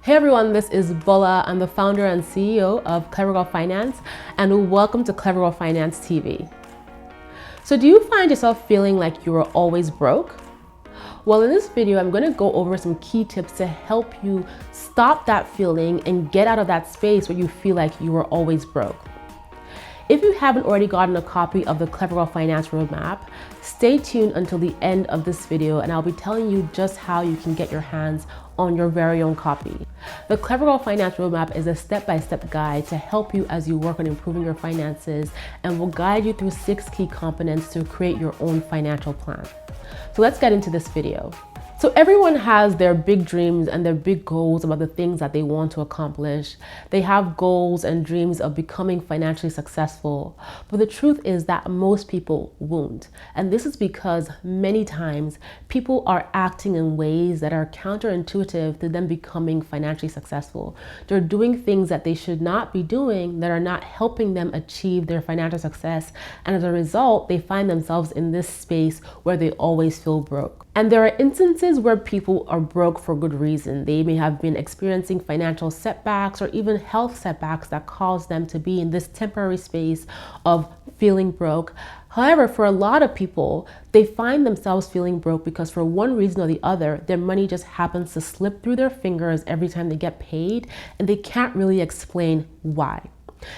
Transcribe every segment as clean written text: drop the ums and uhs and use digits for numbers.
Hey everyone, this is Bola. I'm the founder and CEO of Clever Girl Finance, and welcome to Clever Girl Finance TV. So do you find yourself feeling like you are always broke? Well, in this video, I'm going to go over some key tips to help you stop that feeling and get out of that space where you feel like you are always broke. If you haven't already gotten a copy of the Clever Girl Finance Roadmap, stay tuned until the end of this video and I'll be telling you just how you can get your hands on your very own copy. The Clever Girl Finance Roadmap is a step-by-step guide to help you as you work on improving your finances and will guide you through 6 key components to create your own financial plan. So let's get into this video. So everyone has their big dreams and their big goals about the things that they want to accomplish. They have goals and dreams of becoming financially successful. But the truth is that most people won't. And this is because many times people are acting in ways that are counterintuitive to them becoming financially successful. They're doing things that they should not be doing that are not helping them achieve their financial success. And as a result, they find themselves in this space where they always feel broke. And there are instances where people are broke for good reason. They may have been experiencing financial setbacks or even health setbacks that cause them to be in this temporary space of feeling broke. However, for a lot of people, they find themselves feeling broke because for one reason or the other, their money just happens to slip through their fingers every time they get paid, and they can't really explain why.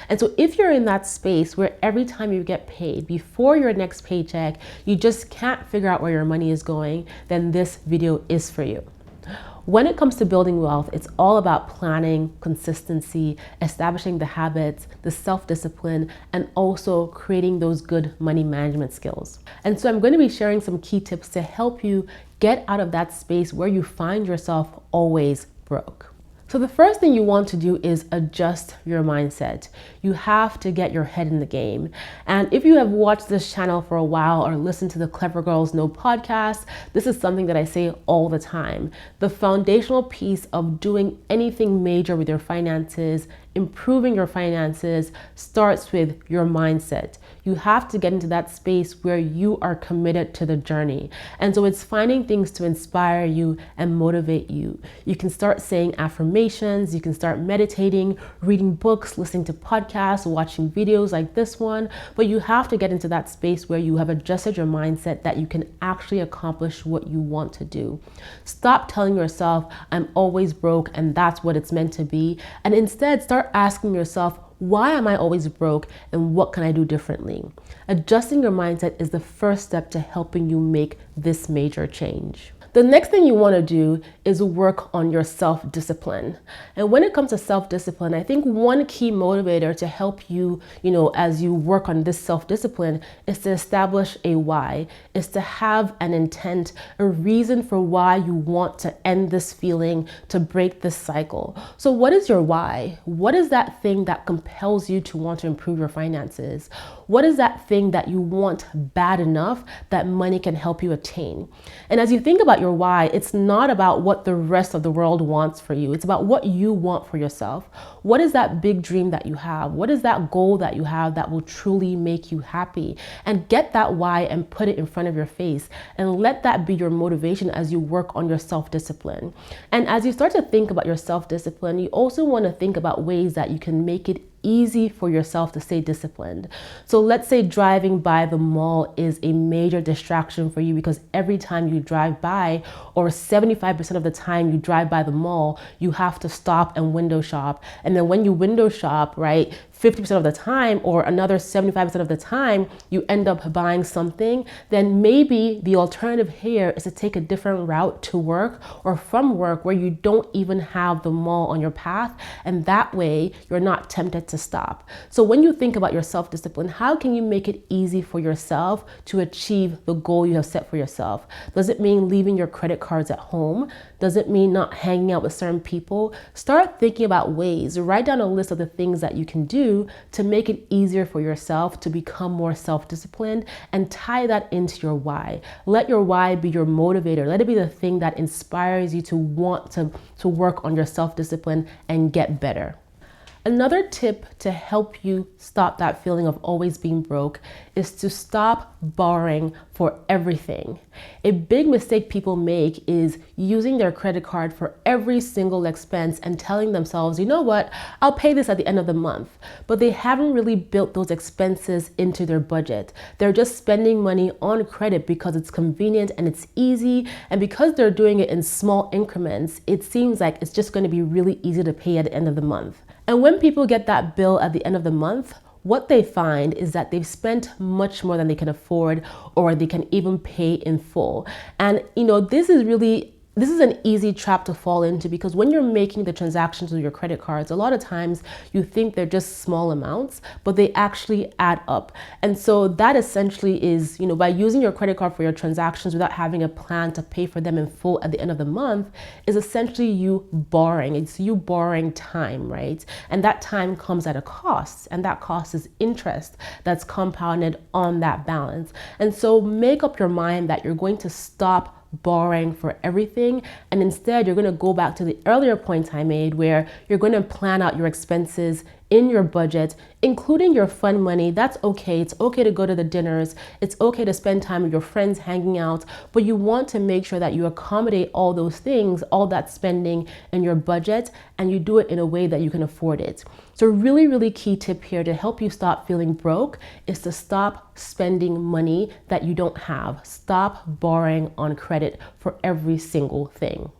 And so if you're in that space where every time you get paid, before your next paycheck, you just can't figure out where your money is going, then this video is for you. When it comes to building wealth, it's all about planning, consistency, establishing the habits, the self-discipline, and also creating those good money management skills. And so I'm going to be sharing some key tips to help you get out of that space where you find yourself always broke. So the first thing you want to do is adjust your mindset. You have to get your head in the game. And if you have watched this channel for a while or listened to the Clever Girls Know podcast, this is something that I say all the time. The foundational piece of doing anything major with your finances, improving your finances, starts with your mindset. You have to get into that space where you are committed to the journey. And so it's finding things to inspire you and motivate you. You can start saying affirmations, you can start meditating, reading books, listening to podcasts, watching videos like this one, but you have to get into that space where you have adjusted your mindset that you can actually accomplish what you want to do. Stop telling yourself, I'm always broke and that's what it's meant to be, and instead start asking yourself, why am I always broke and what can I do differently? Adjusting your mindset is the first step to helping you make this major change. The next thing you want to do is work on your self-discipline. And when it comes to self-discipline, I think one key motivator to help you, as you work on this self-discipline is to establish a why, is to have an intent, a reason for why you want to end this feeling, to break this cycle. So what is your why? What is that thing that compels you to want to improve your finances? What is that thing that you want bad enough that money can help you attain? And as you think about your why, it's not about what the rest of the world wants for you. It's about what you want for yourself. What is that big dream that you have? What is that goal that you have that will truly make you happy? And get that why and put it in front of your face and let that be your motivation as you work on your self-discipline. And as you start to think about your self-discipline, you also want to think about ways that you can make it easy for yourself to stay disciplined. So let's say driving by the mall is a major distraction for you because every time you drive by, or 75% of the time you drive by the mall, you have to stop and window shop. And then when you window shop, right, 50% of the time or another 75% of the time you end up buying something, then maybe the alternative here is to take a different route to work or from work where you don't even have the mall on your path, and that way you're not tempted to stop. So when you think about your self-discipline, how can you make it easy for yourself to achieve the goal you have set for yourself? Does it mean leaving your credit cards at home? Does it mean not hanging out with certain people? Start thinking about ways. Write down a list of the things that you can do to make it easier for yourself to become more self-disciplined, and tie that into your why. Let your why be your motivator. Let it be the thing that inspires you to want to work on your self-discipline and get better. Another tip to help you stop that feeling of always being broke is to stop borrowing for everything. A big mistake people make is using their credit card for every single expense and telling themselves, you know what, I'll pay this at the end of the month. But they haven't really built those expenses into their budget. They're just spending money on credit because it's convenient and it's easy. And because they're doing it in small increments, it seems like it's just going to be really easy to pay at the end of the month. And when people get that bill at the end of the month, what they find is that they've spent much more than they can afford or they can even pay in full. And this is an easy trap to fall into, because when you're making the transactions with your credit cards, a lot of times you think they're just small amounts, but they actually add up. And so that essentially is, by using your credit card for your transactions without having a plan to pay for them in full at the end of the month is essentially you borrowing. It's you borrowing time, right? And that time comes at a cost, and that cost is interest that's compounded on that balance. And so make up your mind that you're going to stop borrowing for everything, and instead you're going to go back to the earlier point I made, where you're going to plan out your expenses in your budget, including your fun money. That's okay. It's okay to go to the dinners. It's okay to spend time with your friends hanging out, but you want to make sure that you accommodate all those things, all that spending in your budget, and you do it in a way that you can afford it. So really, really key tip here to help you stop feeling broke is to stop spending money that you don't have. Stop borrowing on credit for every single thing.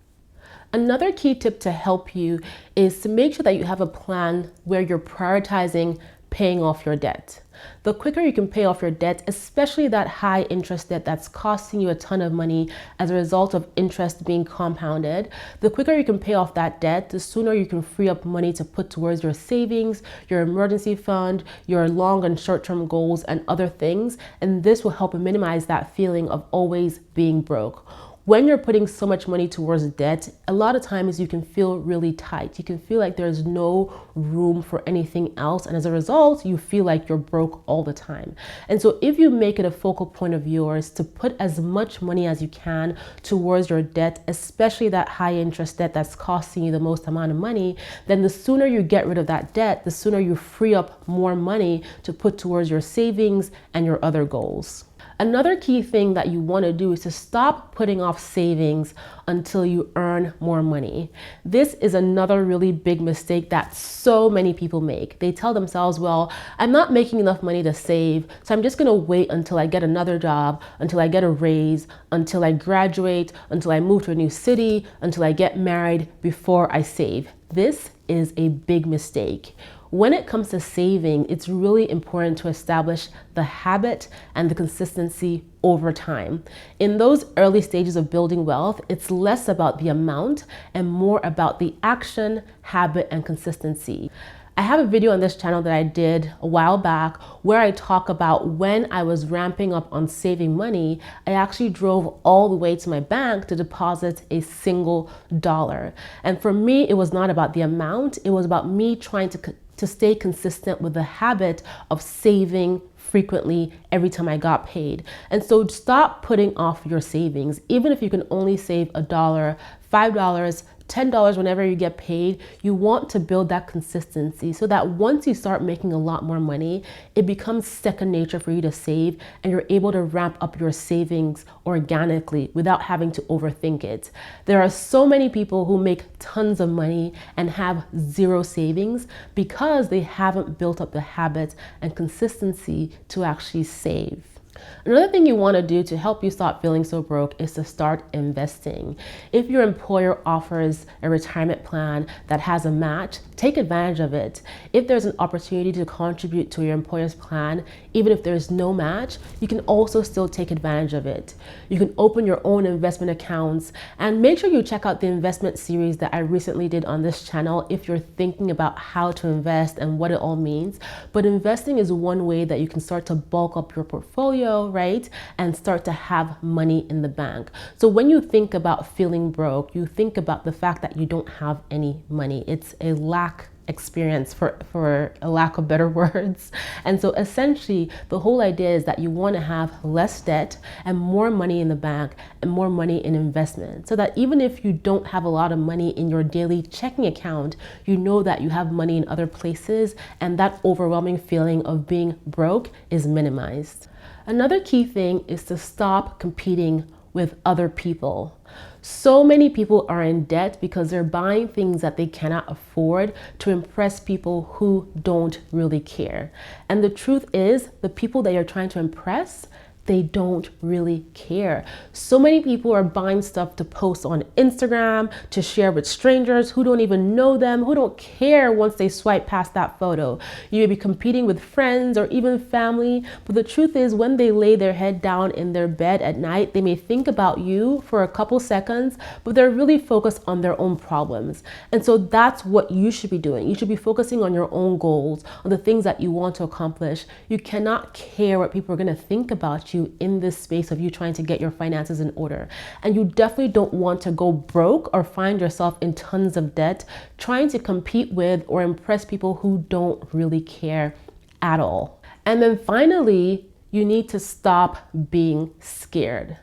Another key tip to help you is to make sure that you have a plan where you're prioritizing paying off your debt. The quicker you can pay off your debt, especially that high interest debt that's costing you a ton of money as a result of interest being compounded, the quicker you can pay off that debt, the sooner you can free up money to put towards your savings, your emergency fund, your long and short-term goals, and other things. And this will help minimize that feeling of always being broke. When you're putting so much money towards debt, a lot of times you can feel really tight. You can feel like there's no room for anything else. And as a result, you feel like you're broke all the time. And so if you make it a focal point of yours to put as much money as you can towards your debt, especially that high interest debt that's costing you the most amount of money, then the sooner you get rid of that debt, the sooner you free up more money to put towards your savings and your other goals. Another key thing that you want to do is to stop putting off savings until you earn more money. This is another really big mistake that so many people make. They tell themselves, well, I'm not making enough money to save, so I'm just going to wait until I get another job, until I get a raise, until I graduate, until I move to a new city, until I get married before I save. This is a big mistake. When it comes to saving, it's really important to establish the habit and the consistency over time. In those early stages of building wealth, it's less about the amount and more about the action, habit, and consistency. I have a video on this channel that I did a while back where I talk about when I was ramping up on saving money, I actually drove all the way to my bank to deposit a single dollar. And for me, it was not about the amount, it was about me trying to stay consistent with the habit of saving frequently every time I got paid. And so stop putting off your savings. Even if you can only save $1, $5, $10 whenever you get paid, you want to build that consistency so that once you start making a lot more money, it becomes second nature for you to save and you're able to ramp up your savings organically without having to overthink it. There are so many people who make tons of money and have zero savings because they haven't built up the habit and consistency to actually save. Another thing you want to do to help you stop feeling so broke is to start investing. If your employer offers a retirement plan that has a match, take advantage of it. If there's an opportunity to contribute to your employer's plan, even if there's no match, you can also still take advantage of it. You can open your own investment accounts and make sure you check out the investment series that I recently did on this channel if you're thinking about how to invest and what it all means. But investing is one way that you can start to bulk up your portfolio, right? And start to have money in the bank. So when you think about feeling broke, you think about the fact that you don't have any money. It's a lack experience, for a lack of better words. And so essentially the whole idea is that you want to have less debt and more money in the bank and more money in investment, so that even if you don't have a lot of money in your daily checking account, you know that you have money in other places, and that overwhelming feeling of being broke is minimized. Another key thing is to stop competing with other people. So many people are in debt because they're buying things that they cannot afford to impress people who don't really care. And the truth is, the people that you're trying to impress, they don't really care. So many people are buying stuff to post on Instagram, to share with strangers who don't even know them, who don't care once they swipe past that photo. You may be competing with friends or even family, but the truth is, when they lay their head down in their bed at night, they may think about you for a couple seconds, but they're really focused on their own problems. And so that's what you should be doing. You should be focusing on your own goals, on the things that you want to accomplish. You cannot care what people are going to think about you in this space of you trying to get your finances in order. And you definitely don't want to go broke or find yourself in tons of debt trying to compete with or impress people who don't really care at all. And then finally, you need to stop being scared.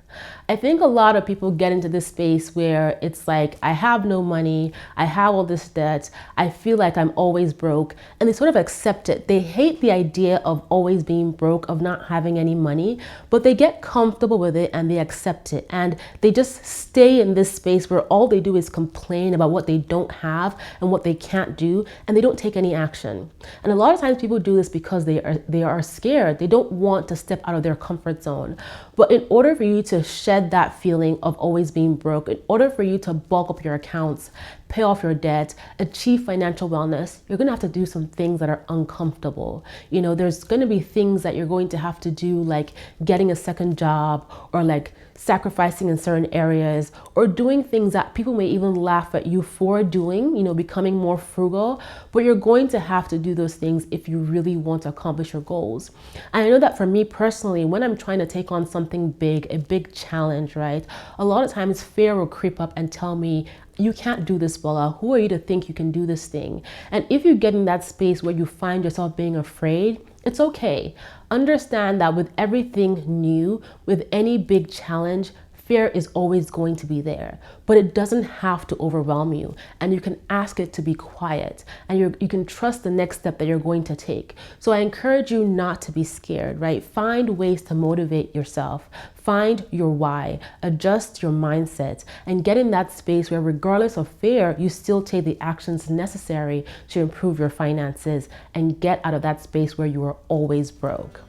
I think a lot of people get into this space where it's like, I have no money, I have all this debt, I feel like I'm always broke, and they sort of accept it. They hate the idea of always being broke, of not having any money, but they get comfortable with it and they accept it. And they just stay in this space where all they do is complain about what they don't have and what they can't do, and they don't take any action. And a lot of times people do this because they are scared. They don't want to step out of their comfort zone. But in order for you to shed that feeling of always being broke, in order for you to bulk up your accounts, pay off your debt, achieve financial wellness, you're going to have to do some things that are uncomfortable. You know, there's going to be things that you're going to have to do, like getting a second job, or like sacrificing in certain areas, or doing things that people may even laugh at you for doing, you know, becoming more frugal. But you're going to have to do those things if you really want to accomplish your goals. And I know that for me personally, when I'm trying to take on something big, a big challenge, right, a lot of times fear will creep up and tell me, you can't do this, Bola. Who are you to think you can do this thing? And if you get in that space where you find yourself being afraid, it's okay. Understand that with everything new, with any big challenge, fear is always going to be there, but it doesn't have to overwhelm you, and you can ask it to be quiet, and you can trust the next step that you're going to take. So I encourage you not to be scared, right? Find ways to motivate yourself. Find your why, adjust your mindset, and get in that space where, regardless of fear, you still take the actions necessary to improve your finances and get out of that space where you are always broke.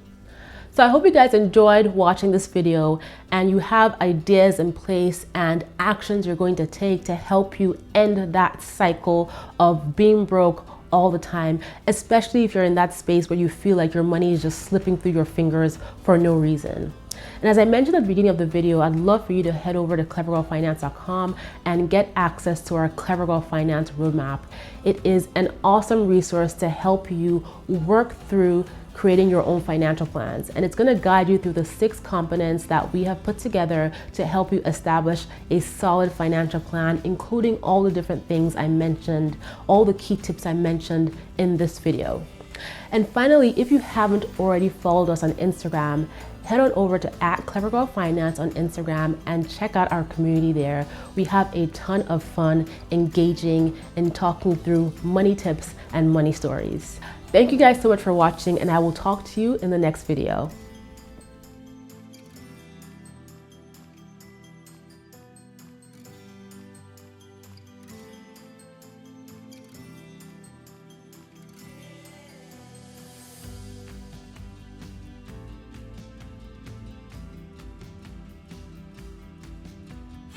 So I hope you guys enjoyed watching this video and you have ideas in place and actions you're going to take to help you end that cycle of being broke all the time, especially if you're in that space where you feel like your money is just slipping through your fingers for no reason. And as I mentioned at the beginning of the video, I'd love for you to head over to clevergirlfinance.com and get access to our Clever Girl Finance Roadmap. It is an awesome resource to help you work through creating your own financial plans. And it's going to guide you through the 6 components that we have put together to help you establish a solid financial plan, including all the different things I mentioned, all the key tips I mentioned in this video. And finally, if you haven't already followed us on Instagram, head on over to @CleverGirlFinance on Instagram and check out our community there. We have a ton of fun, engaging, and talking through money tips and money stories. Thank you guys so much for watching, and I will talk to you in the next video.